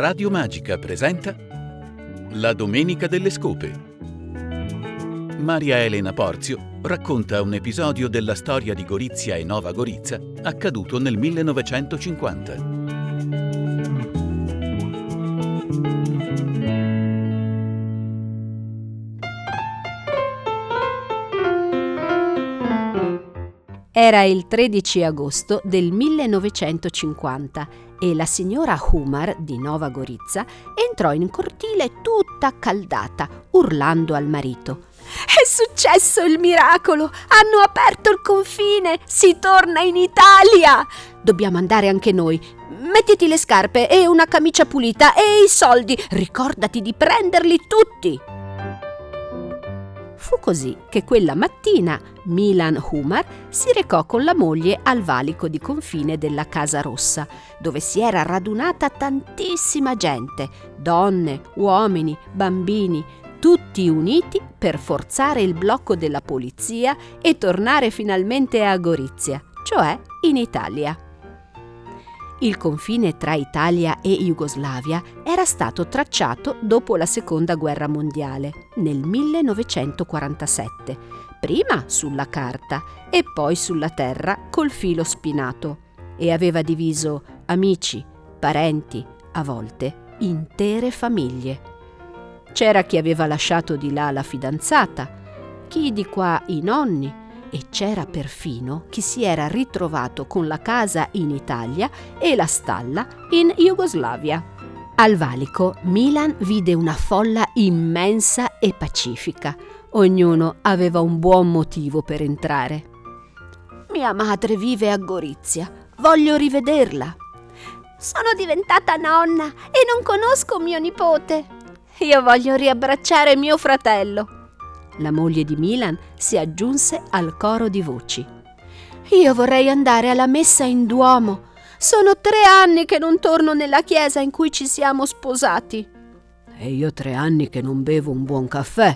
Radio Magica presenta La Domenica delle Scope. Maria Elena Porzio racconta un episodio della storia di Gorizia e Nova Gorizia accaduto nel 1950. Era il 13 agosto del 1950 e la signora Humar di Nova Gorizia entrò in cortile tutta accaldata, urlando al marito: «È successo il miracolo! Hanno aperto il confine! Si torna in Italia! Dobbiamo andare anche noi! Mettiti le scarpe e una camicia pulita e i soldi! Ricordati di prenderli tutti!» Fu così che quella mattina Milan Humar si recò con la moglie al valico di confine della Casa Rossa, dove si era radunata tantissima gente, donne, uomini, bambini, tutti uniti per forzare il blocco della polizia e tornare finalmente a Gorizia, cioè in Italia. Il confine tra Italia e Jugoslavia era stato tracciato dopo la Seconda Guerra Mondiale, nel 1947, prima sulla carta e poi sulla terra col filo spinato, e aveva diviso amici, parenti, a volte intere famiglie. C'era chi aveva lasciato di là la fidanzata, chi di qua i nonni, e c'era perfino chi si era ritrovato con la casa in Italia e la stalla in Jugoslavia. Al valico Milan vide una folla immensa e pacifica. Ognuno aveva un buon motivo per entrare. «Mia madre vive a Gorizia, voglio rivederla. Sono diventata nonna e non conosco mio nipote. Io voglio riabbracciare mio fratello». La moglie di Milan si aggiunse al coro di voci. «Io vorrei andare alla messa in Duomo. Sono 3 anni che non torno nella chiesa in cui ci siamo sposati». «E io 3 anni che non bevo un buon caffè»,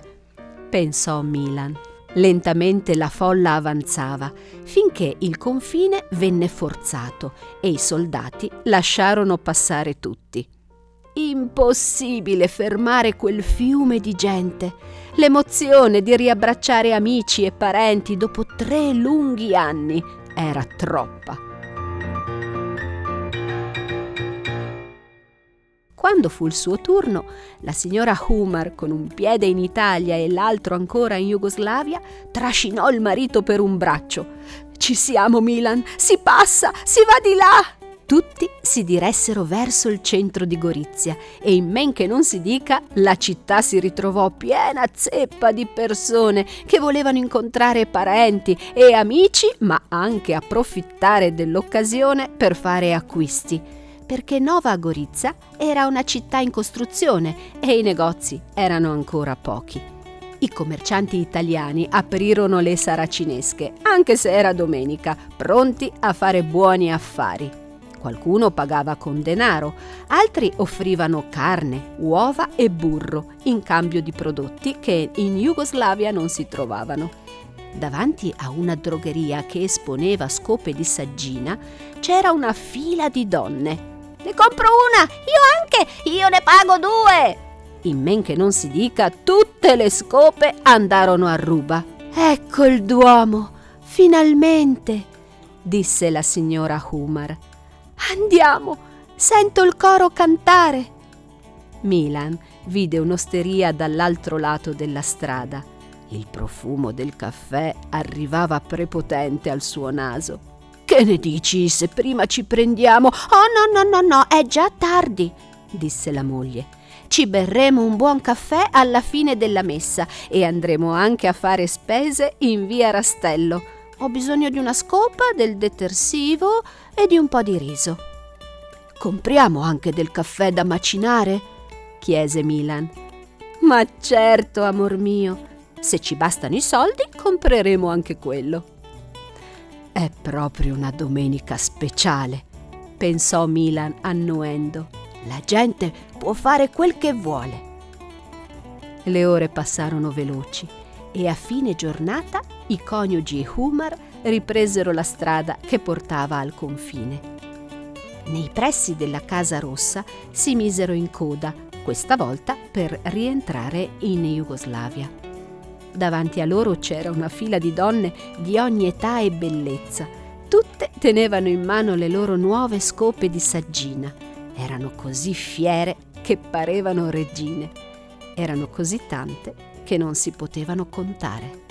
pensò Milan. Lentamente la folla avanzava, finché il confine venne forzato e i soldati lasciarono passare tutti. Impossibile fermare quel fiume di gente. L'emozione di riabbracciare amici e parenti dopo 3 lunghi anni era troppa. Quando fu il suo turno, la signora Humar, con un piede in Italia e l'altro ancora in Jugoslavia, trascinò il marito per un braccio. «Ci siamo, Milan! Si passa! Si va di là!» Tutti si diressero verso il centro di Gorizia e in men che non si dica la città si ritrovò piena zeppa di persone che volevano incontrare parenti e amici, ma anche approfittare dell'occasione per fare acquisti, perché Nova Gorizia era una città in costruzione e i negozi erano ancora pochi. I commercianti italiani aprirono le saracinesche, anche se era domenica, pronti a fare buoni affari. Qualcuno pagava con denaro, altri offrivano carne, uova e burro in cambio di prodotti che in Jugoslavia non si trovavano. Davanti a una drogheria che esponeva scope di saggina c'era una fila di donne. «Ne compro una! Io anche! Io ne pago 2!» In men che non si dica, tutte le scope andarono a ruba. «Ecco il Duomo! Finalmente!» disse la signora Humar. «Andiamo! Sento il coro cantare!» Milan vide un'osteria dall'altro lato della strada. Il profumo del caffè arrivava prepotente al suo naso. «Che ne dici se prima ci prendiamo?» «Oh no, è già tardi», disse la moglie. «Ci berremo un buon caffè alla fine della messa e andremo anche a fare spese in via Rastello. Ho bisogno di una scopa, del detersivo e di un po' di riso». «Compriamo anche del caffè da macinare?» chiese Milan. «Ma certo, amor mio, se ci bastano i soldi compreremo anche quello». «È proprio una domenica speciale», pensò Milan annuendo. «La gente può fare quel che vuole». Le ore passarono veloci e a fine giornata i coniugi Humar ripresero la strada che portava al confine. Nei pressi della Casa Rossa si misero in coda, questa volta per rientrare in Jugoslavia. Davanti a loro c'era una fila di donne di ogni età e bellezza. Tutte tenevano in mano le loro nuove scope di saggina. Erano così fiere che parevano regine. Erano così tante che non si potevano contare.